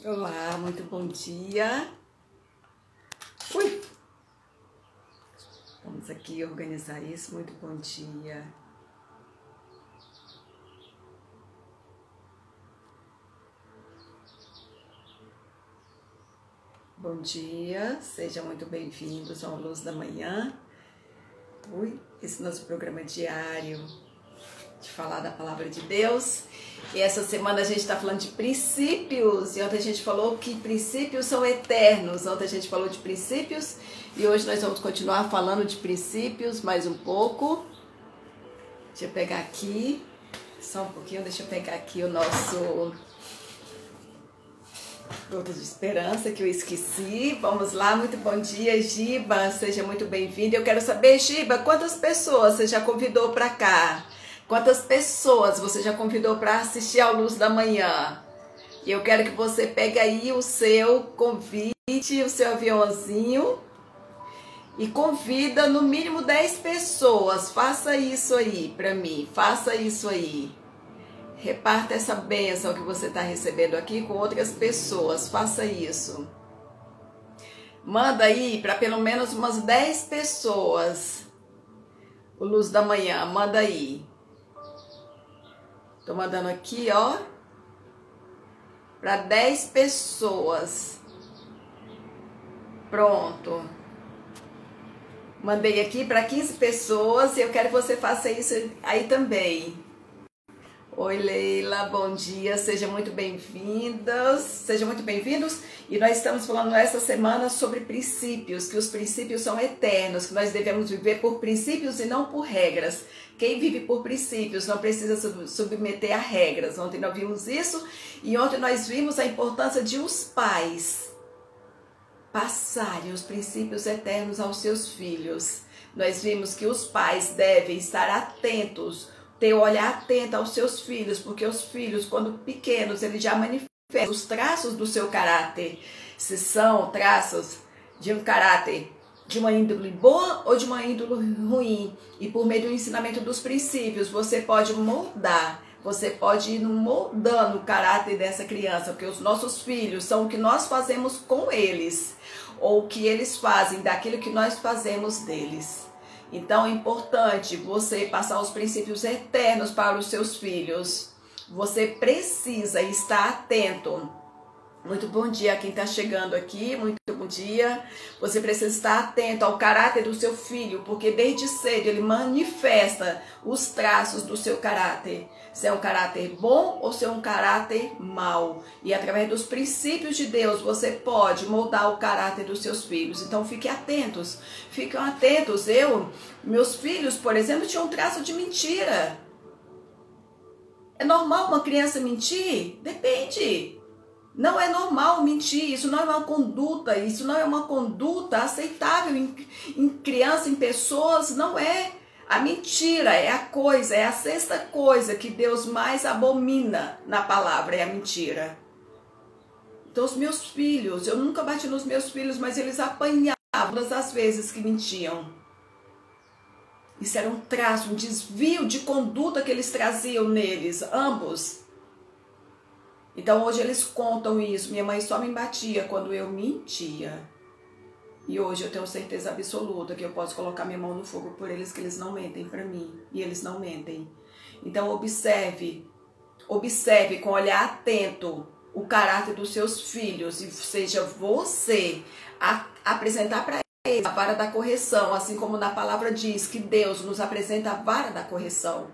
Olá, muito bom dia. Ui, vamos aqui organizar isso. Muito bom dia. Bom dia, sejam muito bem-vindos ao Luz da Manhã. Esse nosso programa diário de falar da Palavra de Deus. E essa semana a gente está falando de princípios. E ontem a gente falou que princípios são eternos. Ontem a gente falou de princípios e hoje nós vamos continuar falando de princípios mais um pouco. Deixa eu pegar aqui, só um pouquinho, deixa eu pegar aqui o nosso Fruto de Esperança, que eu esqueci. Vamos lá, muito bom dia, Giba, seja muito bem-vindo. Eu quero saber, Giba, quantas pessoas você já convidou para cá? Quantas pessoas você já convidou para assistir ao Luz da Manhã? E eu quero que você pegue aí o seu convite, o seu aviãozinho e convida no mínimo 10 pessoas. Faça isso aí para mim, faça isso aí. Reparta essa bênção que você está recebendo aqui com outras pessoas. Faça isso. Manda aí para pelo menos umas 10 pessoas. O Luz da Manhã, manda aí. Tô mandando aqui, ó. Para 10 pessoas. Pronto. Mandei aqui para 15 pessoas e eu quero que você faça isso aí também. Oi, Leila, bom dia, sejam muito bem-vindas, sejam muito bem-vindos. E nós estamos falando essa semana sobre princípios, que os princípios são eternos, que nós devemos viver por princípios e não por regras. Quem vive por princípios não precisa submeter a regras. Ontem nós vimos isso e ontem nós vimos a importância de os pais passarem os princípios eternos aos seus filhos. Nós vimos que os pais devem estar atentos, ter o olhar atento aos seus filhos, porque os filhos, quando pequenos, eles já manifestam os traços do seu caráter. Se são traços de um caráter de uma índole boa ou de uma índole ruim. E por meio do ensinamento dos princípios, você pode moldar, você pode ir moldando o caráter dessa criança, porque os nossos filhos são o que nós fazemos com eles, ou o que eles fazem daquilo que nós fazemos deles. Então é importante você passar os princípios eternos para os seus filhos. Você precisa estar atento. Muito bom dia a quem está chegando aqui, muito bom dia. Você precisa estar atento ao caráter do seu filho, porque desde cedo ele manifesta os traços do seu caráter. Se é um caráter bom ou se é um caráter mau. E através dos princípios de Deus você pode moldar o caráter dos seus filhos. Então fiquem atentos, fiquem atentos. Meus filhos, por exemplo, tinham um traço de mentira. É normal uma criança mentir? Depende. Não é normal mentir, isso não é uma conduta aceitável em criança, em pessoas, não é. A mentira é a sexta coisa que Deus mais abomina na palavra, é a mentira. Então os meus filhos, eu nunca bati nos meus filhos, mas eles apanhavam todas as vezes que mentiam. Isso era um traço, um desvio de conduta que eles traziam neles, ambos. Então hoje eles contam isso. Minha mãe só me batia quando eu mentia. E hoje eu tenho certeza absoluta que eu posso colocar minha mão no fogo por eles, que eles não mentem para mim. E eles não mentem. Então observe com olhar atento o caráter dos seus filhos. E seja você a apresentar para eles a vara da correção. Assim como na palavra diz que Deus nos apresenta a vara da correção.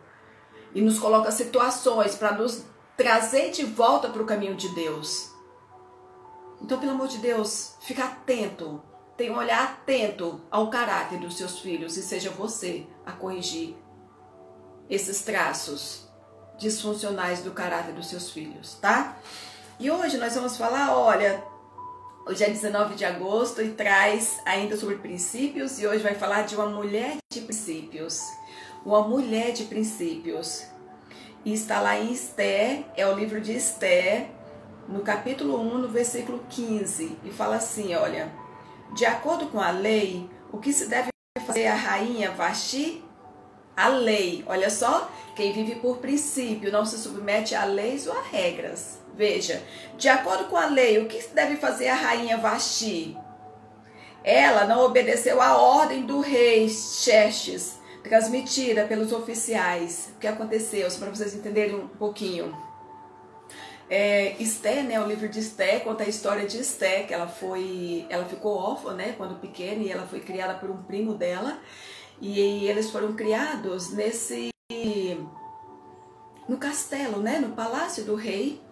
E nos coloca situações para nos trazer de volta para o caminho de Deus. Então, pelo amor de Deus, fica atento. Tenha um olhar atento ao caráter dos seus filhos e seja você a corrigir esses traços disfuncionais do caráter dos seus filhos, tá? E hoje nós vamos falar, olha, hoje é 19 de agosto e traz ainda sobre princípios e hoje vai falar de uma mulher de princípios. Uma mulher de princípios. E está lá em Esther, é o livro de Esther, no capítulo 1, no versículo 15. E fala assim, olha, de acordo com a lei, o que se deve fazer a rainha Vasti? A lei, olha só, quem vive por princípio não se submete a leis ou a regras. Veja, de acordo com a lei, o que deve fazer a rainha Vasti? Ela não obedeceu à ordem do rei Xerxes, transmitida pelos oficiais. O que aconteceu? Só para vocês entenderem um pouquinho. Esté, né, o livro de Esté conta a história de Esté, que ela ficou órfã, né, quando pequena, e ela foi criada por um primo dela. E eles foram criados no castelo, né, no palácio do rei.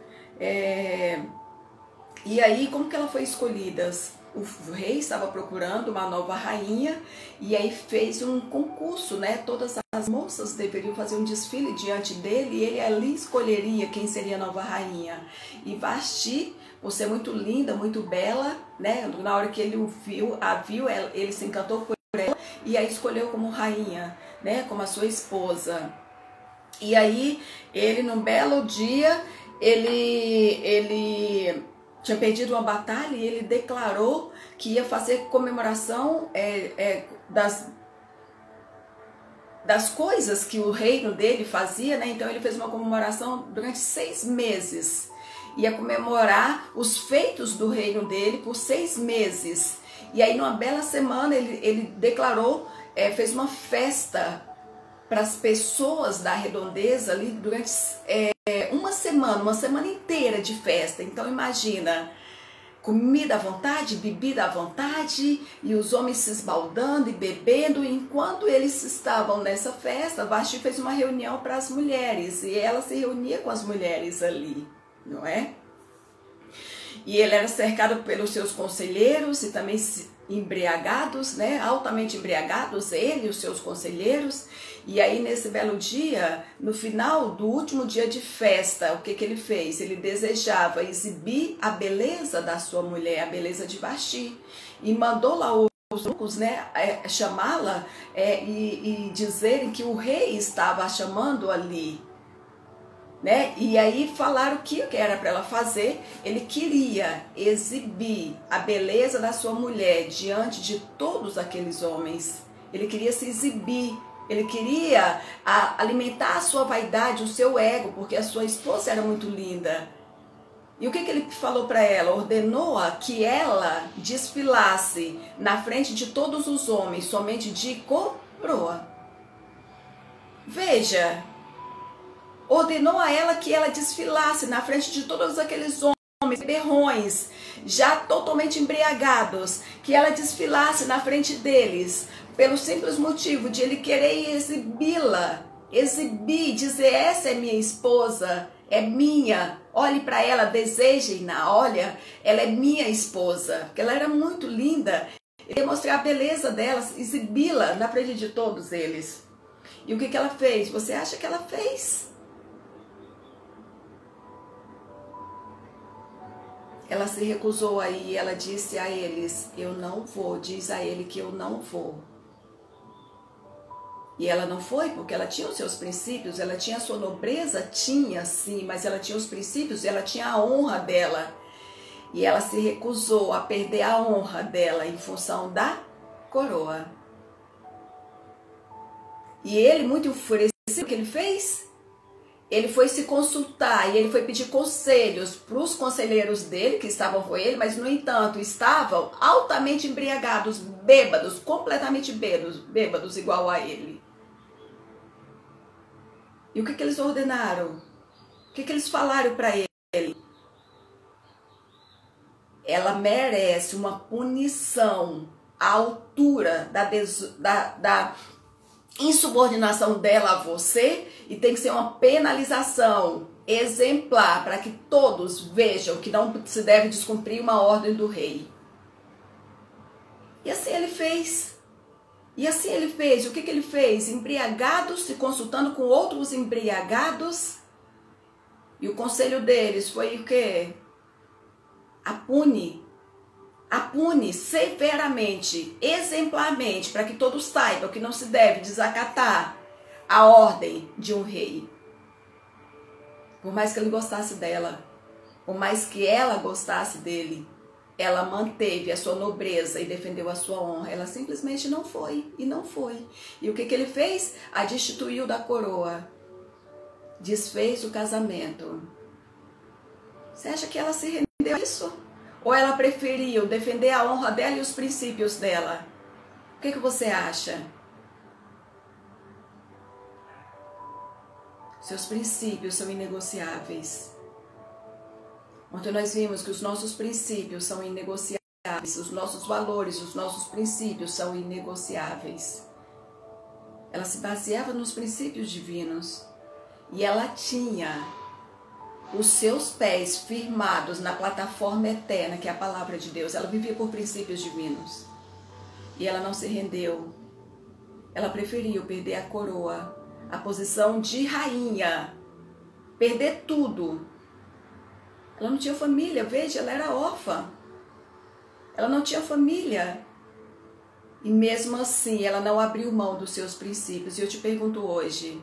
E aí, como que ela foi escolhida? O rei estava procurando uma nova rainha e aí fez um concurso, né? Todas as moças deveriam fazer um desfile diante dele e ele ali escolheria quem seria a nova rainha. E Vasti, por ser muito linda, muito bela, né? Na hora que ele a viu, ele se encantou por ela e a escolheu como rainha, né? Como a sua esposa. E aí, ele num belo dia, ele tinha perdido uma batalha e ele declarou que ia fazer comemoração das coisas que o reino dele fazia, né? Então ele fez uma comemoração durante 6 meses. Ia comemorar os feitos do reino dele por 6 meses. E aí numa bela semana ele declarou, fez uma festa para as pessoas da redondeza ali durante uma semana inteira de festa. Então imagina, comida à vontade, bebida à vontade, e os homens se esbaldando e bebendo. Enquanto eles estavam nessa festa, Vasti fez uma reunião para as mulheres, e ela se reunia com as mulheres ali, não é? E ele era cercado pelos seus conselheiros e também embriagados, né? Altamente embriagados, ele e os seus conselheiros. E aí nesse belo dia, no final do último dia de festa, o que ele fez? Ele desejava exibir a beleza da sua mulher, a beleza de Vasti, e mandou lá os eunucos, né, chamá-la e dizerem que o rei estava a chamando ali, né? E aí falaram o que era para ela fazer. Ele queria exibir a beleza da sua mulher diante de todos aqueles homens. Ele queria se exibir. Ele queria alimentar a sua vaidade, o seu ego, porque a sua esposa era muito linda. E o que ele falou para ela? Ordenou-a que ela desfilasse na frente de todos os homens, somente de coroa. Veja, ordenou a ela que ela desfilasse na frente de todos aqueles homens, berrões, já totalmente embriagados, que ela desfilasse na frente deles, pelo simples motivo de ele querer exibi-la, dizer, essa é minha esposa, é minha, olhe para ela, desejem-na, olha, ela é minha esposa, porque ela era muito linda, ele queria mostrar a beleza dela, exibi-la na frente de todos eles. E o que ela fez? Você acha que ela fez? Ela se recusou aí, ela disse a eles, eu não vou, diz a ele que eu não vou. E ela não foi porque ela tinha os seus princípios, ela tinha a sua nobreza, tinha sim, mas ela tinha os princípios, ela tinha a honra dela. E ela se recusou a perder a honra dela em função da coroa. E ele, muito enfurecido, o que ele fez? Ele foi se consultar e ele foi pedir conselhos para os conselheiros dele, que estavam com ele, mas, no entanto, estavam altamente embriagados, bêbados, completamente bêbados igual a ele. E o que eles ordenaram? O que eles falaram para ele? Ela merece uma punição à altura da insubordinação dela a você, e tem que ser uma penalização exemplar para que todos vejam que não se deve descumprir uma ordem do rei. E assim ele fez. E assim ele fez. O que ele fez? Embriagados, se consultando com outros embriagados. E o conselho deles foi o quê? Apune severamente, exemplarmente, para que todos saibam que não se deve desacatar a ordem de um rei. Por mais que ele gostasse dela, por mais que ela gostasse dele, ela manteve a sua nobreza e defendeu a sua honra. Ela simplesmente não foi, e não foi. E o que ele fez? A destituiu da coroa. Desfez o casamento. Você acha que ela se rendeu a isso? Ou ela preferiu defender a honra dela e os princípios dela? O que você acha? Seus princípios são inegociáveis. Ontem nós vimos que os nossos princípios são inegociáveis, os nossos valores, os nossos princípios são inegociáveis. Ela se baseava nos princípios divinos e ela tinha os seus pés firmados na plataforma eterna, que é a palavra de Deus. Ela vivia por princípios divinos e ela não se rendeu. Ela preferiu perder a coroa, a posição de rainha, perder tudo. Ela não tinha família, veja, ela era órfã. Ela não tinha família. E mesmo assim, ela não abriu mão dos seus princípios. E eu te pergunto hoje,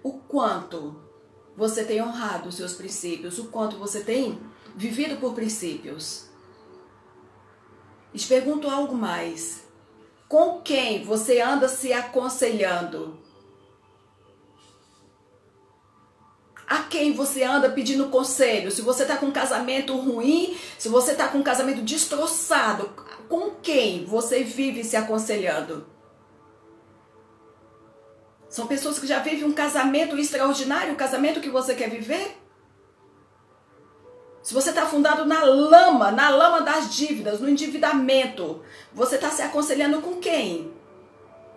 o quanto você tem honrado os seus princípios? O quanto você tem vivido por princípios? E te pergunto algo mais. Com quem você anda se aconselhando? A quem você anda pedindo conselho? Se você está com um casamento ruim, se você está com um casamento destroçado, com quem você vive se aconselhando? São pessoas que já vivem um casamento extraordinário, o casamento que você quer viver? Se você está afundado na lama das dívidas, no endividamento, você está se aconselhando com quem?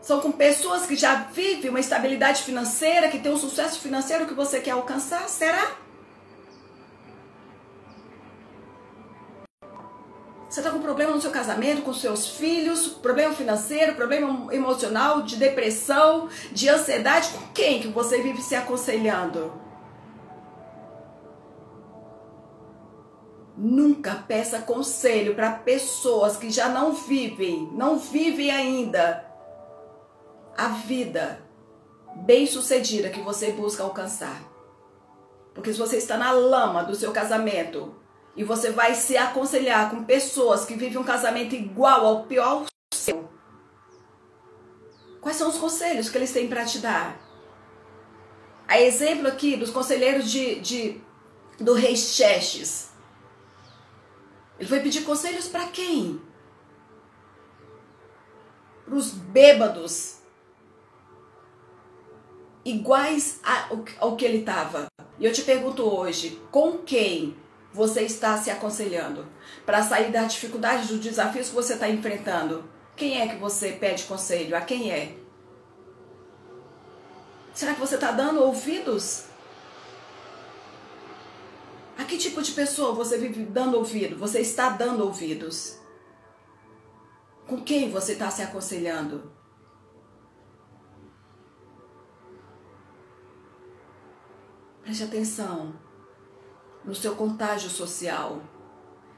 São com pessoas que já vivem uma estabilidade financeira, que tem um sucesso financeiro que você quer alcançar? Será? Você está com problema no seu casamento, com seus filhos, problema financeiro, problema emocional, de depressão, de ansiedade? Com quem que você vive se aconselhando? Nunca peça conselho para pessoas que já não vivem ainda a vida bem-sucedida que você busca alcançar. Porque se você está na lama do seu casamento e você vai se aconselhar com pessoas que vivem um casamento igual ao pior seu, quais são os conselhos que eles têm para te dar? A exemplo aqui dos conselheiros do rei Xerxes. Ele foi pedir conselhos para quem? Para os bêbados, iguais ao que ele estava. E eu te pergunto hoje, com quem você está se aconselhando? Para sair das dificuldades, dos desafios que você está enfrentando. Quem é que você pede conselho? A quem é? Será que você está dando ouvidos? A que tipo de pessoa você vive dando ouvido? Você está dando ouvidos? Com quem você está se aconselhando? Preste atenção no seu contágio social.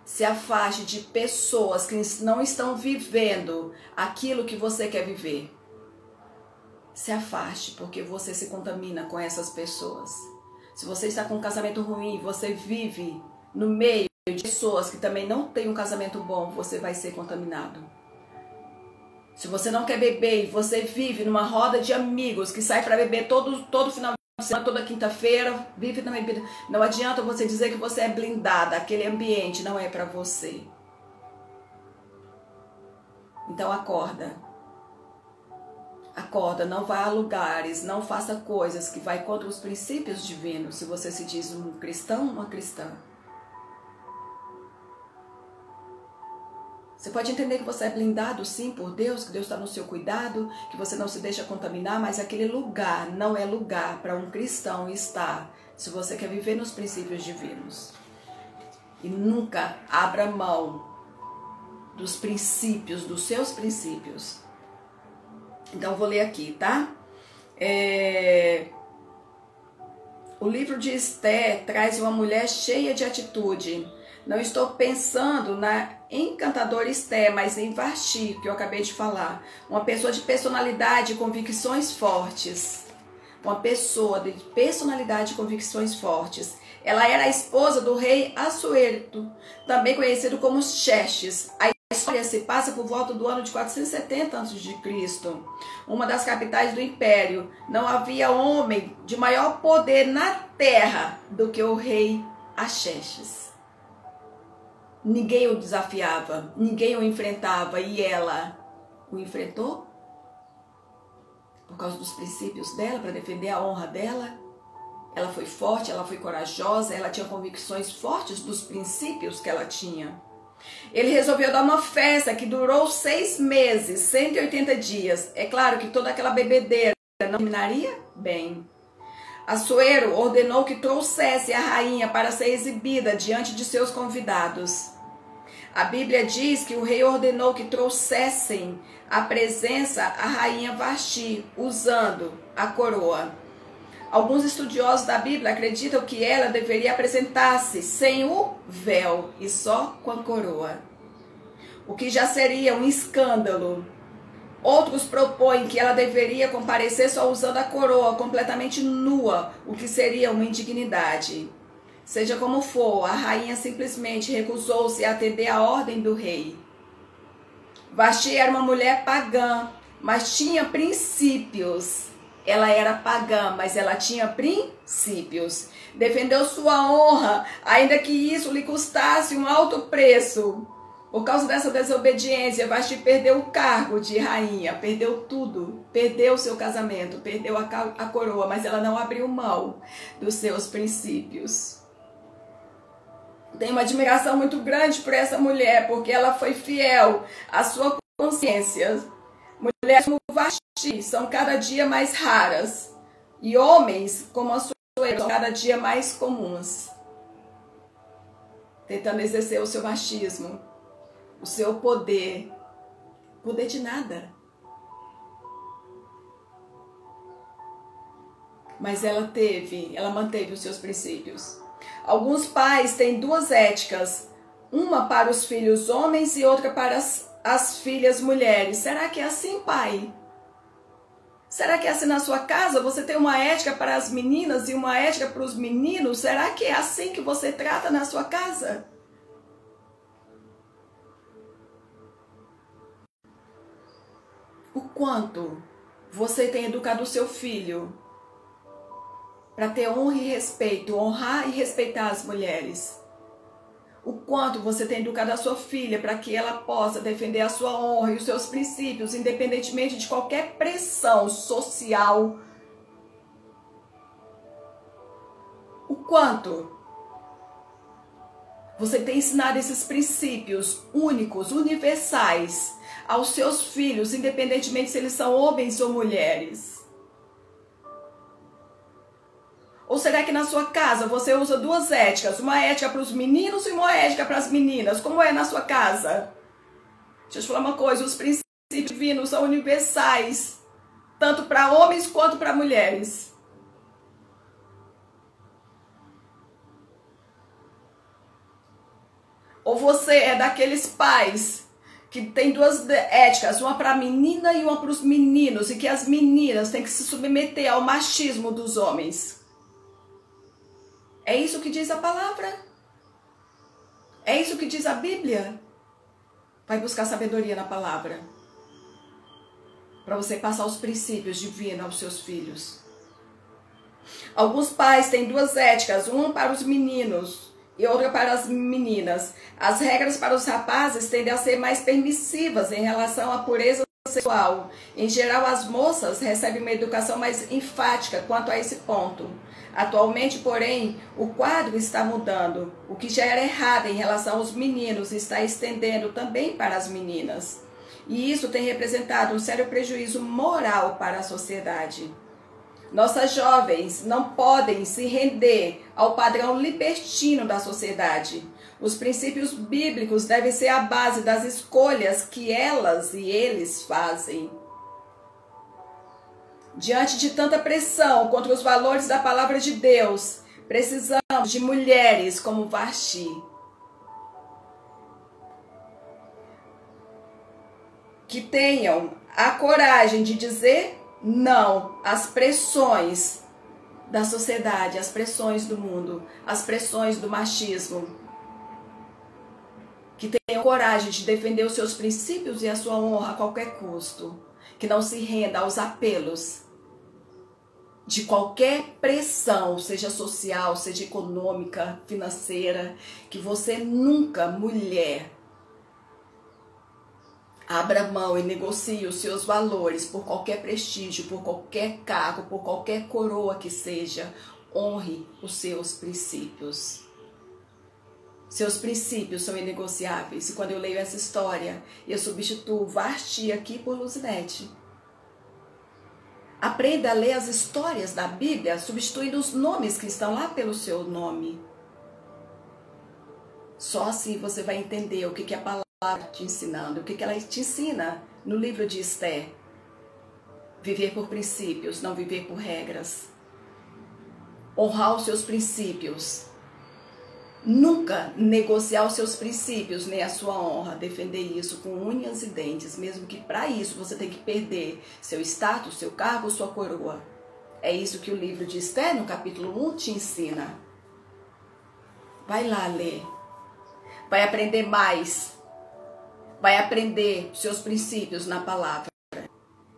Se afaste de pessoas que não estão vivendo aquilo que você quer viver. Se afaste, porque você se contamina com essas pessoas. Se você está com um casamento ruim, você vive no meio de pessoas que também não têm um casamento bom, você vai ser contaminado. Se você não quer beber e você vive numa roda de amigos que sai para beber todo final de semana, toda quinta-feira, vive na bebida, não adianta você dizer que você é blindada, aquele ambiente não é para você. Então acorda. Acorda, não vá a lugares, não faça coisas que vai contra os princípios divinos, se você se diz um cristão ou uma cristã. Você pode entender que você é blindado sim por Deus, que Deus está no seu cuidado, que você não se deixa contaminar, mas aquele lugar não é lugar para um cristão estar, se você quer viver nos princípios divinos. E nunca abra mão dos princípios, dos seus princípios. Então, vou ler aqui, tá? O livro de Esther traz uma mulher cheia de atitude. Não estou pensando na encantadora Esther, mas em Vasti, que eu acabei de falar. Uma pessoa de personalidade e convicções fortes. uma pessoa de personalidade e convicções fortes. Ela era a esposa do rei Assuero, também conhecido como Xerxes. A história se passa por volta do ano de 470 a.C., uma das capitais do império. Não havia homem de maior poder na terra do que o rei Xerxes. Ninguém o desafiava, ninguém o enfrentava, e ela o enfrentou por causa dos princípios dela, para defender a honra dela. Ela foi forte, ela foi corajosa, ela tinha convicções fortes dos princípios que ela tinha. Ele resolveu dar uma festa que durou 6 meses, 180 dias. É claro que toda aquela bebedeira não terminaria bem. Assuero ordenou que trouxesse a rainha para ser exibida diante de seus convidados. A Bíblia diz que o rei ordenou que trouxessem à presença a rainha Vasti, usando a coroa. Alguns estudiosos da Bíblia acreditam que ela deveria apresentar-se sem o véu e só com a coroa, o que já seria um escândalo. Outros propõem que ela deveria comparecer só usando a coroa, completamente nua, o que seria uma indignidade. Seja como for, a rainha simplesmente recusou-se a atender à ordem do rei. Vasti era uma mulher pagã, mas tinha princípios. Ela era pagã, mas ela tinha princípios. Defendeu sua honra, ainda que isso lhe custasse um alto preço. Por causa dessa desobediência, Vasti perdeu o cargo de rainha, perdeu tudo, perdeu seu casamento, perdeu a coroa, mas ela não abriu mão dos seus princípios. Tenho uma admiração muito grande por essa mulher, porque ela foi fiel à sua consciência. Mulheres como Vasti são cada dia mais raras, e homens como Assuero são cada dia mais comuns, tentando exercer o seu machismo, o seu poder de nada. Mas ela manteve os seus princípios. Alguns pais têm 2 éticas, uma para os filhos homens e outra para as filhas mulheres. Será que é assim, pai? Será que é assim na sua casa? Você tem uma ética para as meninas e uma ética para os meninos? Será que é assim que você trata na sua casa? O quanto você tem educado o seu filho para ter honra e respeito, honrar e respeitar as mulheres? O quanto você tem educado a sua filha para que ela possa defender a sua honra e os seus princípios, independentemente de qualquer pressão social? O quanto você tem ensinado esses princípios únicos, universais, aos seus filhos, independentemente se eles são homens ou mulheres? Ou será que na sua casa você usa 2 éticas, uma ética para os meninos e uma ética para as meninas? Como é na sua casa? Deixa eu te falar uma coisa, os princípios divinos são universais, tanto para homens quanto para mulheres. Ou você é daqueles pais que tem 2 éticas, uma para a menina e uma para os meninos, e que as meninas têm que se submeter ao machismo dos homens? É isso que diz a palavra? É isso que diz a Bíblia? Vai buscar sabedoria na palavra, para você passar os princípios divinos aos seus filhos. Alguns pais têm 2 éticas, uma para os meninos e outra para as meninas. As regras para os rapazes tendem a ser mais permissivas em relação à pureza sexual. Em geral, as moças recebem uma educação mais enfática quanto a esse ponto. Atualmente, porém, o quadro está mudando. O que já era errado em relação aos meninos está estendendo também para as meninas. E isso tem representado um sério prejuízo moral para a sociedade. Nossas jovens não podem se render ao padrão libertino da sociedade. Os princípios bíblicos devem ser a base das escolhas que elas e eles fazem. Diante de tanta pressão contra os valores da palavra de Deus, precisamos de mulheres como Vasti, que tenham a coragem de dizer não às pressões da sociedade, às pressões do mundo, às pressões do machismo. Que tenham coragem de defender os seus princípios e a sua honra a qualquer custo. Que não se renda aos apelos de qualquer pressão, seja social, seja econômica, financeira. Que você nunca, mulher, abra mão e negocie os seus valores por qualquer prestígio, por qualquer cargo, por qualquer coroa que seja. Honre os seus princípios. Seus princípios são inegociáveis. E quando eu leio essa história, eu substituo Vashti aqui por Luzinete. Aprenda a ler as histórias da Bíblia, substituindo os nomes que estão lá pelo seu nome. Só assim você vai entender o que a palavra está te ensinando, o que ela te ensina no livro de Esther. Viver por princípios, não viver por regras. Honrar os seus princípios. Nunca negociar os seus princípios, nem a sua honra. Defender isso com unhas e dentes, mesmo que para isso você tem que perder seu status, seu cargo, sua coroa. É isso que o livro de Esther, no capítulo 1, te ensina. Vai lá ler. Vai aprender mais. Vai aprender seus princípios na palavra.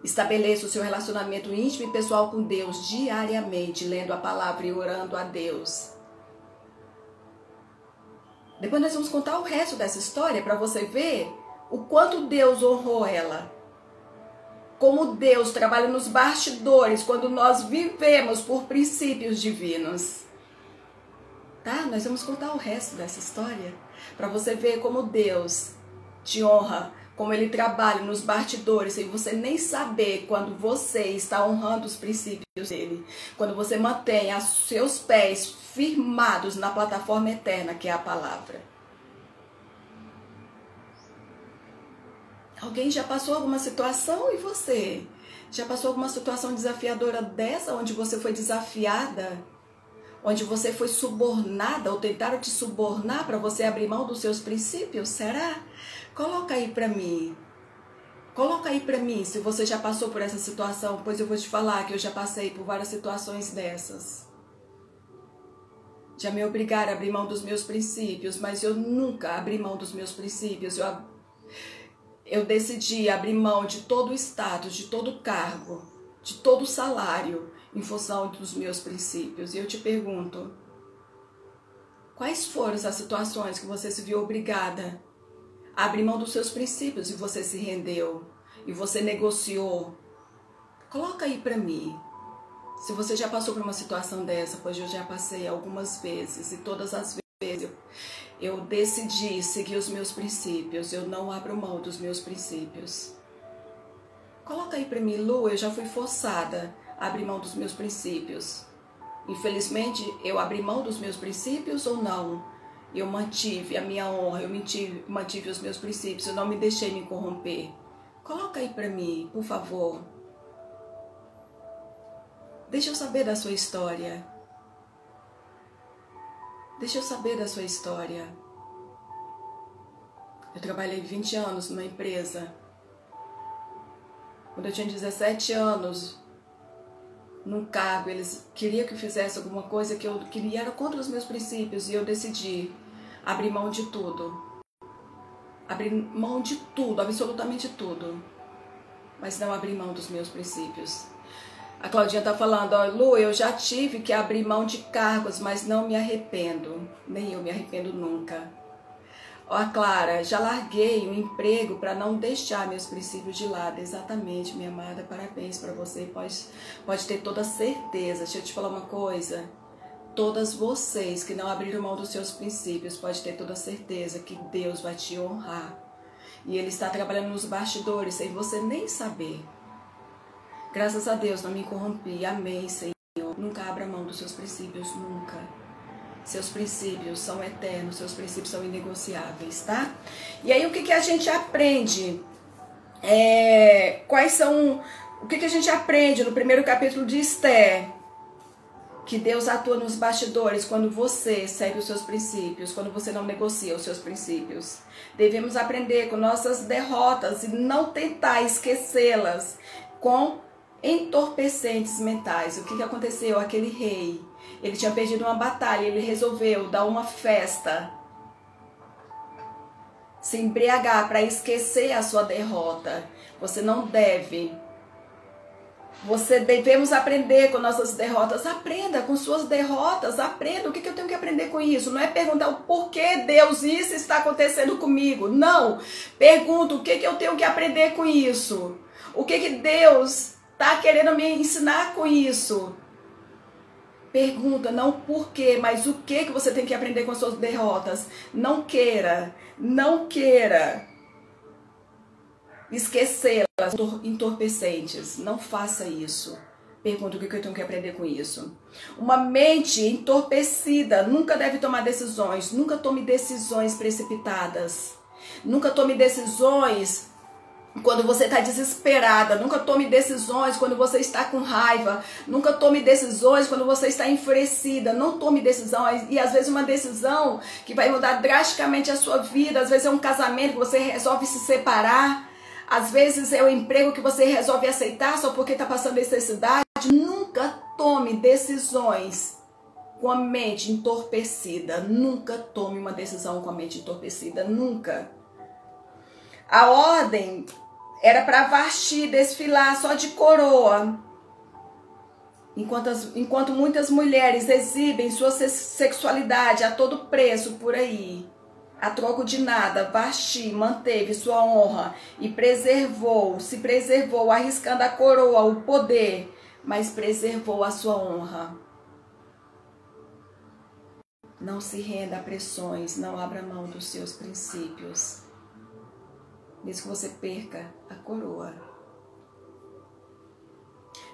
Estabeleça o seu relacionamento íntimo e pessoal com Deus diariamente, lendo a palavra e orando a Deus. Depois nós vamos contar o resto dessa história para você ver o quanto Deus honrou ela. Como Deus trabalha nos bastidores quando nós vivemos por princípios divinos. Tá? Nós vamos contar o resto dessa história para você ver como Deus te honra, como Ele trabalha nos bastidores sem você nem saber, quando você está honrando os princípios dele. Quando você mantém os seus pés firmados na plataforma eterna que é a palavra. Alguém já passou alguma situação e você? Já passou alguma situação desafiadora dessa, onde você foi desafiada? Onde você foi subornada ou tentaram te subornar para você abrir mão dos seus princípios? Será? Coloca aí para mim. Coloca aí para mim se você já passou por essa situação, pois eu vou te falar que eu já passei por várias situações dessas. Já me obrigaram a abrir mão dos meus princípios, mas eu nunca abri mão dos meus princípios. Eu decidi abrir mão de todo o status, de todo o cargo, de todo o salário, em função dos meus princípios. E eu te pergunto, quais foram as situações que você se viu obrigada a abrir mão dos seus princípios e você se rendeu, e você negociou? Coloca aí pra mim, se você já passou por uma situação dessa, pois eu já passei algumas vezes, e todas as vezes eu decidi seguir os meus princípios, eu não abro mão dos meus princípios. Coloca aí pra mim, Lu, eu já fui forçada a abrir mão dos meus princípios. Infelizmente, eu abri mão dos meus princípios ou não? Eu mantive a minha honra, eu mantive os meus princípios, eu não me deixei me corromper. Coloca aí pra mim, por favor. Deixa eu saber da sua história. Deixa eu saber da sua história. Eu trabalhei 20 anos numa empresa. Quando eu tinha 17 anos, num cargo, eles queriam que eu fizesse alguma coisa que eu queria, era contra os meus princípios, e eu decidi abrir mão de tudo. Abrir mão de tudo, absolutamente tudo. Mas não abrir mão dos meus princípios. A Claudinha está falando, ó, Lu, eu já tive que abrir mão de cargos, mas não me arrependo. Nem eu me arrependo nunca. Ó, Clara, já larguei um emprego para não deixar meus princípios de lado. Exatamente, minha amada, parabéns para você. Pode ter toda certeza. Deixa eu te falar uma coisa. Todas vocês que não abriram mão dos seus princípios, pode ter toda certeza que Deus vai te honrar. E Ele está trabalhando nos bastidores sem você nem saber. Graças a Deus não me corrompi. Amém, Senhor. Nunca abra mão dos seus princípios, nunca. Seus princípios são eternos, seus princípios são inegociáveis, tá? E aí o que a gente aprende? O que a gente aprende no primeiro capítulo de Esther? Que Deus atua nos bastidores quando você segue os seus princípios, quando você não negocia os seus princípios. Devemos aprender com nossas derrotas e não tentar esquecê-las com entorpecentes mentais. O que aconteceu? Aquele rei, ele tinha perdido uma batalha, ele resolveu dar uma festa, se embriagar para esquecer a sua derrota. Você não deve. Devemos aprender com nossas derrotas. Aprenda com suas derrotas. Aprenda. O que eu tenho que aprender com isso? Não é perguntar o porquê, Deus, isso está acontecendo comigo. Não. Pergunta o que eu tenho que aprender com isso. O que Deus está querendo me ensinar com isso. Pergunta, não o porquê, mas o que você tem que aprender com as suas derrotas. Não queira esquecê-las, entorpecentes. Não faça isso. Pergunta o que eu tenho que aprender com isso. Uma mente entorpecida nunca deve tomar decisões. Nunca tome decisões precipitadas. Nunca tome decisões quando você está desesperada. Nunca tome decisões quando você está com raiva. Nunca tome decisões quando você está enfurecida. Não tome decisões. E às vezes uma decisão que vai mudar drasticamente a sua vida. Às vezes é um casamento que você resolve se separar. Às vezes é o emprego que você resolve aceitar só porque está passando necessidade. Nunca tome decisões com a mente entorpecida. Nunca tome uma decisão com a mente entorpecida. Nunca. A ordem era para Vashti desfilar só de coroa. Enquanto muitas mulheres exibem sua sexualidade a todo preço por aí, a troco de nada, Vashti manteve sua honra e se preservou, arriscando a coroa, o poder, mas preservou a sua honra. Não se renda a pressões, não abra mão dos seus princípios. Mesmo que você perca a coroa.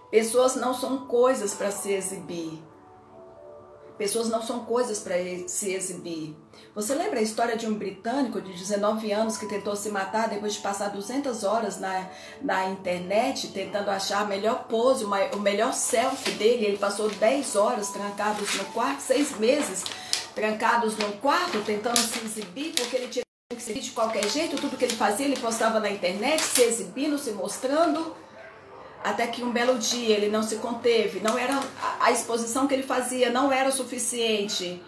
Pessoas não são coisas para se exibir. Pessoas não são coisas para se exibir. Você lembra a história de um britânico de 19 anos que tentou se matar depois de passar 200 horas na internet tentando achar a melhor pose, o melhor selfie dele? Ele passou 10 horas trancados no quarto, 6 meses trancados no quarto tentando se exibir porque ele tinha que se exibir de qualquer jeito. Tudo que ele fazia ele postava na internet, se exibindo, se mostrando. Até que um belo dia ele não se conteve, não era a exposição que ele fazia não era o suficiente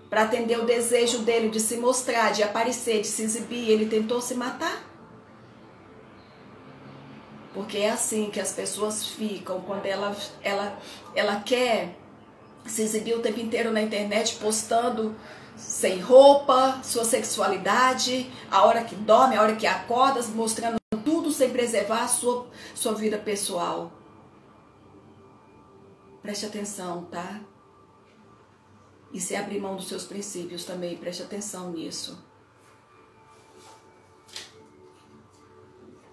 para atender o desejo dele de se mostrar, de aparecer, de se exibir. Ele tentou se matar. Porque é assim que as pessoas ficam quando ela quer se exibir o tempo inteiro na internet, postando sem roupa, sua sexualidade, a hora que dorme, a hora que acorda, mostrando tudo sem preservar a sua vida pessoal. Preste atenção, tá? E se abrir mão dos seus princípios também, preste atenção nisso.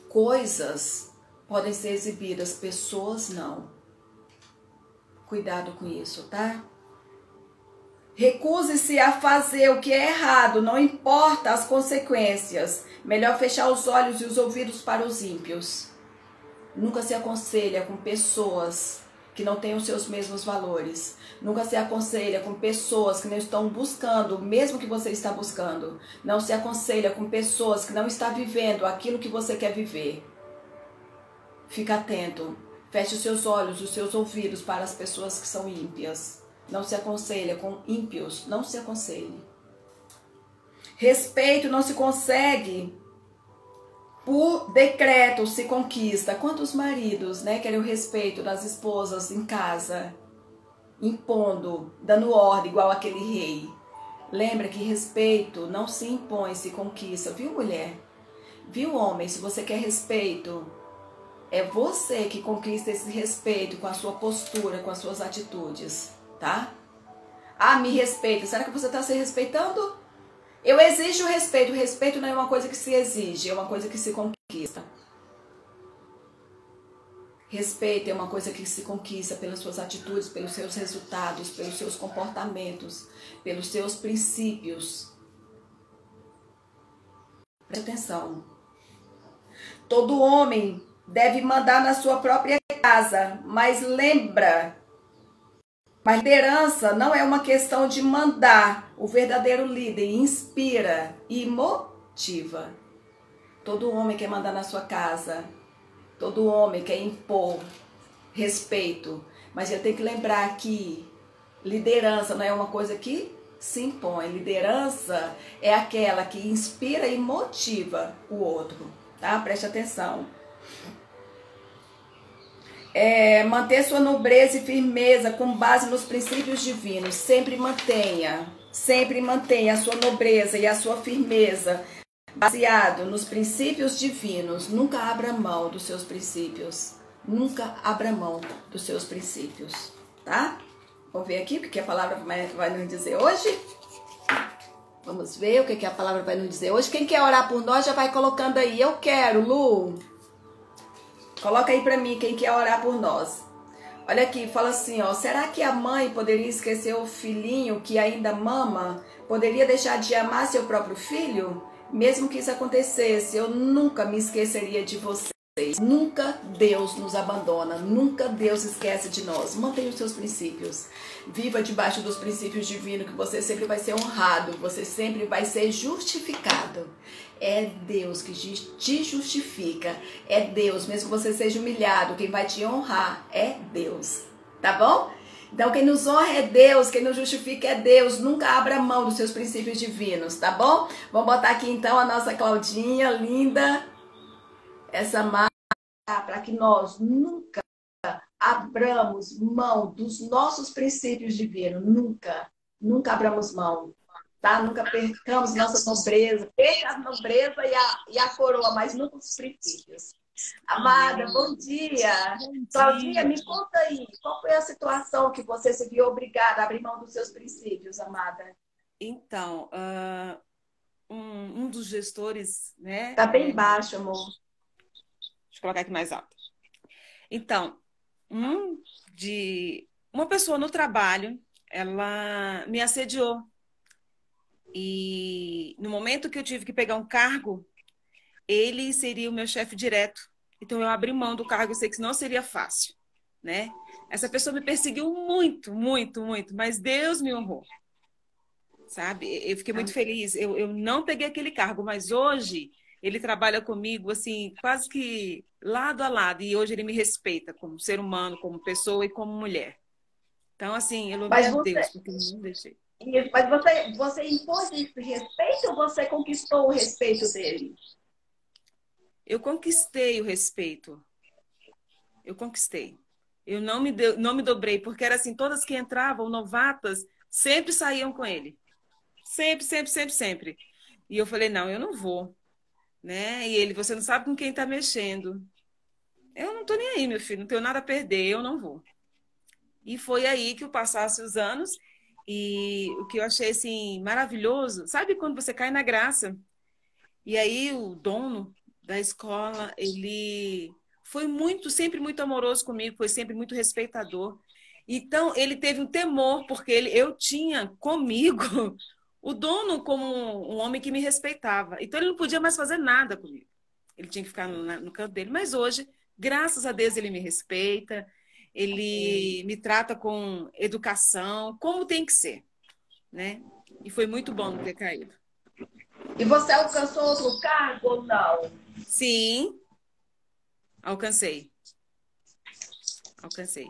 Coisas podem ser exibidas, pessoas não. Cuidado com isso, tá? Recuse-se a fazer o que é errado, não importa as consequências. Melhor fechar os olhos e os ouvidos para os ímpios. Nunca se aconselha com pessoas que não têm os seus mesmos valores. Nunca se aconselha com pessoas que não estão buscando o mesmo que você está buscando. Não se aconselha com pessoas que não estão vivendo aquilo que você quer viver. Fica atento. Feche os seus olhos, os seus ouvidos para as pessoas que são ímpias. Não se aconselha com ímpios. Não se aconselhe. Respeito não se consegue por decreto, se conquista. Quantos maridos, né, querem o respeito das esposas em casa, impondo, dando ordem igual aquele rei? Lembra que respeito não se impõe, se conquista. Viu, mulher? Viu, homem? Se você quer respeito, é você que conquista esse respeito com a sua postura, com as suas atitudes, tá? Ah, me respeita. Será que você está se respeitando? Eu exijo respeito. O respeito não é uma coisa que se exige, é uma coisa que se conquista. Respeito é uma coisa que se conquista pelas suas atitudes, pelos seus resultados, pelos seus comportamentos, pelos seus princípios. Preste atenção. Todo homem deve mandar na sua própria casa, mas lembra, mas liderança não é uma questão de mandar. O verdadeiro líder inspira e motiva. Todo homem quer mandar na sua casa, Todo homem quer impor respeito, mas eu tenho que lembrar que liderança não é uma coisa que se impõe. Liderança é aquela que inspira e motiva o outro, tá? Preste atenção. Manter sua nobreza e firmeza com base nos princípios divinos. Sempre mantenha a sua nobreza e a sua firmeza baseado nos princípios divinos. Nunca abra mão dos seus princípios. Nunca abra mão dos seus princípios, tá? Vamos ver aqui o que a palavra vai nos dizer hoje? Vamos ver o que a palavra vai nos dizer hoje. Quem quer orar por nós já vai colocando aí. Eu quero, Lu. Coloca aí pra mim quem quer orar por nós. Olha aqui, fala assim, ó. Será que a mãe poderia esquecer o filhinho que ainda mama? Poderia deixar de amar seu próprio filho? Mesmo que isso acontecesse, eu nunca me esqueceria de vocês. Nunca Deus nos abandona, nunca Deus esquece de nós. Mantenha os seus princípios. Viva debaixo dos princípios divinos, que você sempre vai ser honrado, você sempre vai ser justificado. É Deus que te justifica. É Deus, mesmo que você seja humilhado, quem vai te honrar é Deus. Tá bom? Então quem nos honra é Deus, quem nos justifica é Deus. Nunca abra mão dos seus princípios divinos, tá bom? Vamos botar aqui então a nossa Claudinha linda. Essa marca para que nós nunca abramos mão dos nossos princípios divinos. Nunca abramos mão, tá? Nunca percamos nossa nobreza. Perca a nobreza e a coroa, mas nunca os princípios. Amada, bom dia. Claudinha, me conta aí, qual foi a situação que você se viu obrigada a abrir mão dos seus princípios, amada? Então, um dos gestores, né? Tá bem baixo, amor. Deixa eu colocar aqui mais alto. Então, uma pessoa no trabalho, ela me assediou. E no momento que eu tive que pegar um cargo, ele seria o meu chefe direto. Então, eu abri mão do cargo, eu sei que não seria fácil, né? Essa pessoa me perseguiu muito, muito, muito, mas Deus me honrou, sabe? Eu fiquei muito feliz. Eu não peguei aquele cargo, mas hoje ele trabalha comigo, assim, quase que lado a lado. E hoje ele me respeita como ser humano, como pessoa e como mulher. Então, assim, eu louvei a Deus, porque eu não deixei. Mas você impôs esse respeito ou você conquistou o respeito dele? Eu conquistei o respeito. Eu conquistei. Eu não me dobrei, porque era assim, todas que entravam, novatas, sempre saíam com ele. Sempre, sempre, sempre, sempre. E eu falei, não, eu não vou. Né? E ele, você não sabe com quem está mexendo. Eu não tô nem aí, meu filho, não tenho nada a perder, eu não vou. E foi aí que eu passasse os anos e o que eu achei assim maravilhoso, sabe quando você cai na graça? E aí o dono da escola, ele foi sempre muito amoroso comigo, foi sempre muito respeitador. Então, ele teve um temor, porque eu tinha comigo o dono como um homem que me respeitava. Então, ele não podia mais fazer nada comigo. Ele tinha que ficar no canto dele. Mas hoje, graças a Deus, ele me respeita, ele me trata com educação, como tem que ser, né? E foi muito bom não ter caído. E você alcançou outro cargo ou não? Sim, alcancei. Alcancei.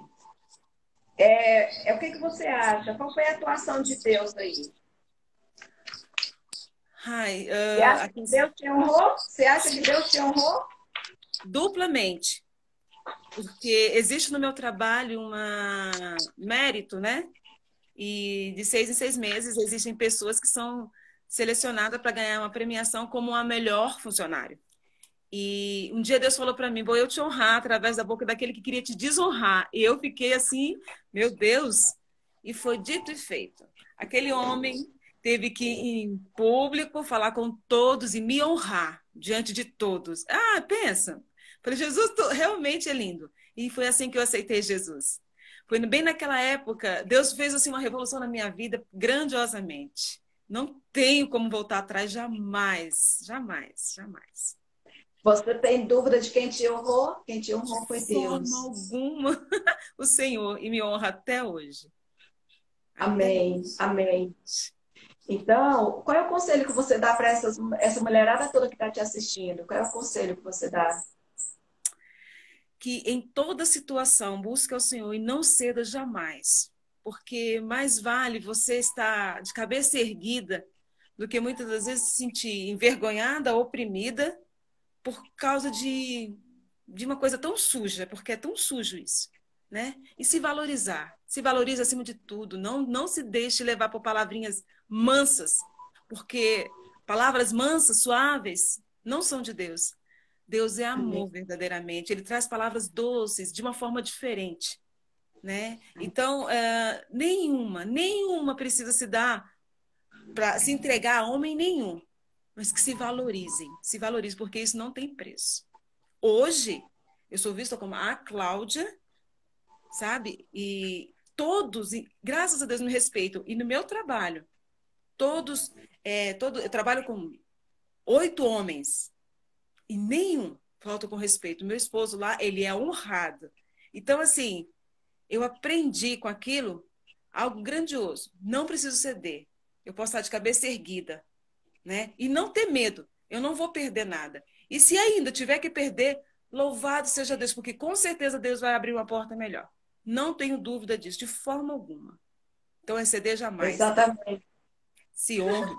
O que você acha? Qual foi a atuação de Deus aí? Ai, Você acha que Deus te honrou? Você acha que Deus te honrou? Duplamente. Porque existe no meu trabalho um mérito, né? E de 6 em 6 meses existem pessoas que são selecionadas para ganhar uma premiação como a melhor funcionário. E um dia Deus falou para mim, vou eu te honrar através da boca daquele que queria te desonrar. E eu fiquei assim, meu Deus. E foi dito e feito. Aquele homem teve que ir em público falar com todos e me honrar diante de todos. Ah, pensa. Falei, Jesus, realmente é lindo. E foi assim que eu aceitei Jesus. Foi bem naquela época, Deus fez assim uma revolução na minha vida grandiosamente. Não tenho como voltar atrás jamais, jamais, jamais. Você tem dúvida de quem te honrou? Quem te honrou foi De Deus. forma alguma, o Senhor, e me honra até hoje. Amém, amém. Então, qual é o conselho que você dá para essa mulherada toda que está te assistindo? Qual é o conselho que você dá? que em toda situação busque ao Senhor e não ceda jamais, porque mais vale você estar de cabeça erguida do que muitas das vezes se sentir envergonhada, oprimida, por causa de uma coisa tão suja, porque é tão sujo isso, né? E se valorize acima de tudo, não se deixe levar por palavrinhas mansas, porque palavras mansas, suaves, não são de Deus. Deus é amor verdadeiramente, ele traz palavras doces de uma forma diferente, né? Então, nenhuma precisa se dar para se entregar a homem nenhum, mas que se valorizem, porque isso não tem preço. Hoje, eu sou vista como a Cláudia, sabe? E todos, graças a Deus, me respeitam. E no meu trabalho, eu trabalho com 8 homens e nenhum falta com respeito. Meu esposo lá, ele é honrado. Então, assim, eu aprendi com aquilo algo grandioso. Não preciso ceder. Eu posso estar de cabeça erguida, né? E não ter medo. Eu não vou perder nada. E se ainda tiver que perder, louvado seja Deus, porque com certeza Deus vai abrir uma porta melhor. Não tenho dúvida disso, de forma alguma. Então, é ceder jamais. Exatamente. Se honre.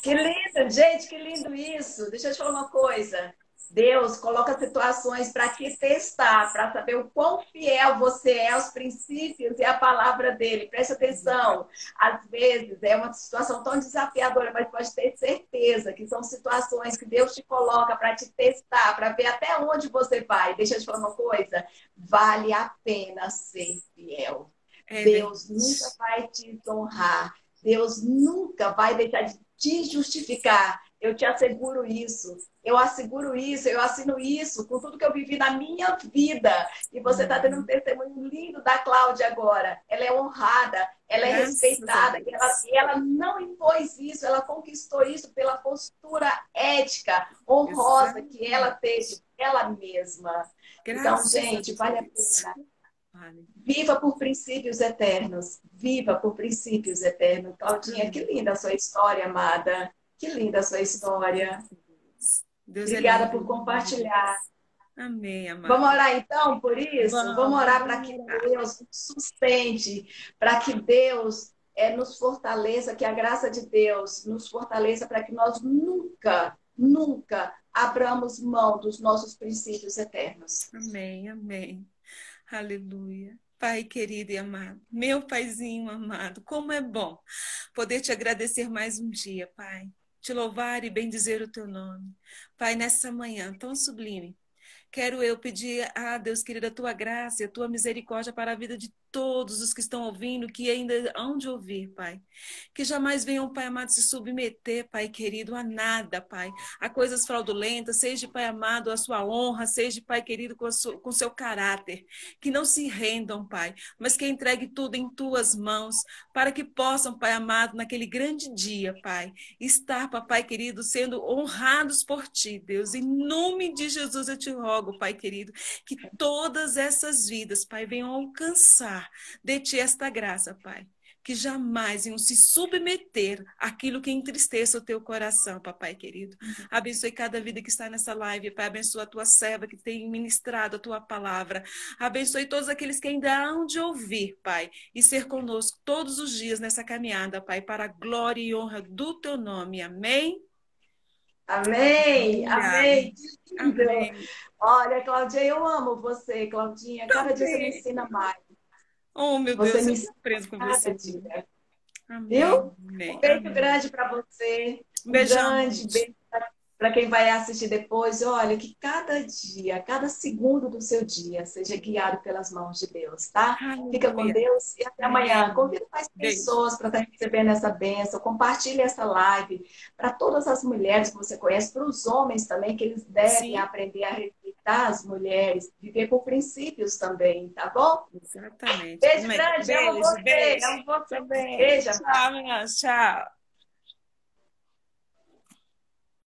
Que lindo, gente, que lindo isso. Deixa eu te falar uma coisa. Deus coloca situações para te testar, para saber o quão fiel você é aos princípios e à palavra dele. Preste atenção. Às vezes é uma situação tão desafiadora, mas pode ter certeza que são situações que Deus te coloca para te testar, para ver até onde você vai. Deixa eu te falar uma coisa. Vale a pena ser fiel. Deus nunca vai te desonrar. Deus nunca vai deixar de te justificar. Eu te asseguro isso. Eu asseguro isso, eu assino isso com tudo que eu vivi na minha vida. E você está tendo um testemunho lindo da Cláudia agora. Ela é honrada, ela é respeitada. E ela não impôs isso, ela conquistou isso pela postura ética, honrosa que ela teve ela mesma. Então, gente, vale a pena. Viva por princípios eternos. Viva por princípios eternos. Claudinha, que linda a sua história, amada. Que linda a sua história. Deus Obrigada por compartilhar. Amém, amada. Vamos orar então por isso? Vamos orar para que Deus nos sustente, para que Deus nos fortaleça, que a graça de Deus nos fortaleça para que nós nunca abramos mão dos nossos princípios eternos. Amém, amém. Aleluia. Pai querido e amado, meu paizinho amado, como é bom poder te agradecer mais um dia, Pai. Te louvar e bendizer o teu nome. Pai, nessa manhã tão sublime, quero eu pedir a Deus, querida, a tua graça e a tua misericórdia para a vida de todos os que estão ouvindo, que ainda hão de ouvir, Pai. Que jamais venham, Pai amado, se submeter, Pai querido, a Pai. A coisas fraudulentas, seja, Pai amado, a sua honra, seja, Pai querido, com seu caráter. Que não se rendam, Pai, mas que entregue tudo em tuas mãos, para que possam, Pai amado, naquele grande dia, Pai, estar, Papai querido, sendo honrados por Ti, Deus. Em nome de Jesus eu te rogo, Pai querido, que todas essas vidas, Pai, venham alcançar de Ti esta graça, Pai, que jamais iam se submeter àquilo que entristeça o Teu coração, Papai querido. Abençoe cada vida que está nessa live, Pai, abençoa a Tua serva que tem ministrado a Tua palavra, abençoe todos aqueles que ainda hão de ouvir, Pai, e ser conosco todos os dias nessa caminhada, Pai, para a glória e honra do Teu nome. Amém? Amém, amém. Amém. Olha, Claudinha, eu amo você, Claudinha. Cada dia você me ensina mais. Oh, meu você Deus, me eu ensina preso com você. dia. Amém. Viu? Amém. Um beijo Amém. grande para você. Um beijão. Grande beijo para quem vai assistir depois. Olha, que cada dia, cada segundo do seu dia seja guiado pelas mãos de Deus, tá? Aleluia. Fica com Deus e até amanhã. Convida mais Beijo. pessoas para estar recebendo essa bênção. Compartilhe essa live para todas as mulheres que você conhece, para os homens também, que eles devem aprender a respeitar as mulheres, viver por princípios também, tá bom? Exatamente. Beijo grande, amo você. Beijo. Amo você. Também. Beijo. Tchau, minhas. Tchau.